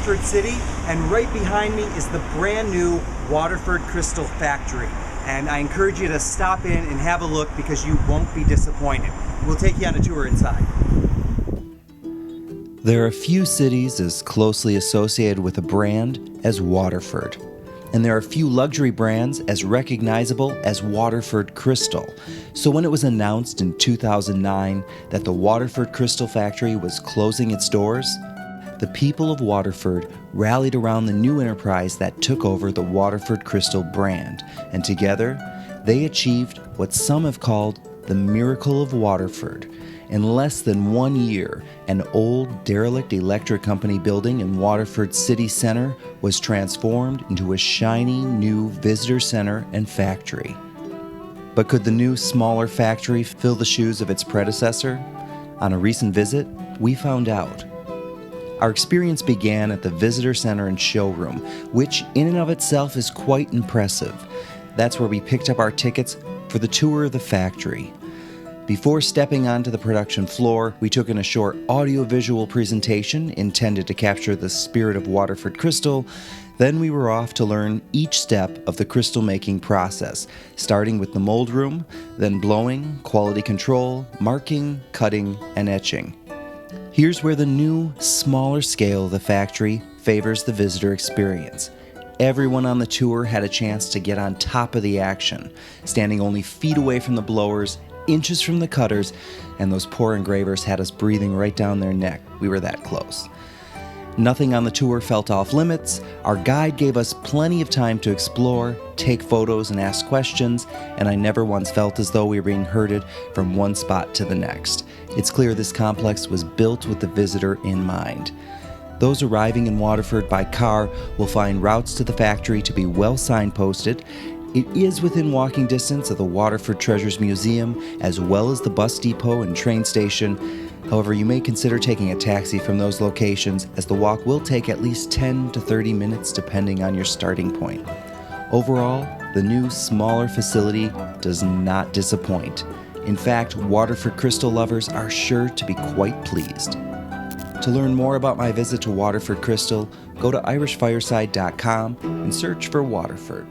Waterford City, and right behind me is the brand new Waterford Crystal Factory. And I encourage you to stop in and have a look because you won't be disappointed. We'll take you on a tour inside. There are few cities as closely associated with a brand as Waterford. And there are few luxury brands as recognizable as Waterford Crystal. So when it was announced in 2009 that the Waterford Crystal Factory was closing its doors, the people of Waterford rallied around the new enterprise that took over the Waterford Crystal brand, and together they achieved what some have called the miracle of Waterford. In less than 1 year, an old derelict electric company building in Waterford city center was transformed into a shiny new visitor center and factory. But could the new, smaller factory fill the shoes of its predecessor? On a recent visit, we found out. Our experience began at the visitor center and showroom, which in and of itself is quite impressive. That's where we picked up our tickets for the tour of the factory. Before stepping onto the production floor, we took in a short audio-visual presentation intended to capture the spirit of Waterford Crystal. Then we were off to learn each step of the crystal making process, starting with the mold room, then blowing, quality control, marking, cutting, and etching. Here's where the new, smaller scale of the factory favors the visitor experience. Everyone on the tour had a chance to get on top of the action, standing only feet away from the blowers, inches from the cutters, and those poor engravers had us breathing right down their neck. We were that close. Nothing on the tour felt off limits. Our guide gave us plenty of time to explore, take photos, and ask questions, and I never once felt as though we were being herded from one spot to the next. It's clear this complex was built with the visitor in mind. Those arriving in Waterford by car will find routes to the factory to be well signposted. It is within walking distance of the Waterford Treasures Museum, as well as the bus depot and train station. However, you may consider taking a taxi from those locations, as the walk will take at least 10 to 30 minutes depending on your starting point. Overall, the new, smaller facility does not disappoint. In fact, Waterford Crystal lovers are sure to be quite pleased. To learn more about my visit to Waterford Crystal, go to irishfireside.com and search for Waterford.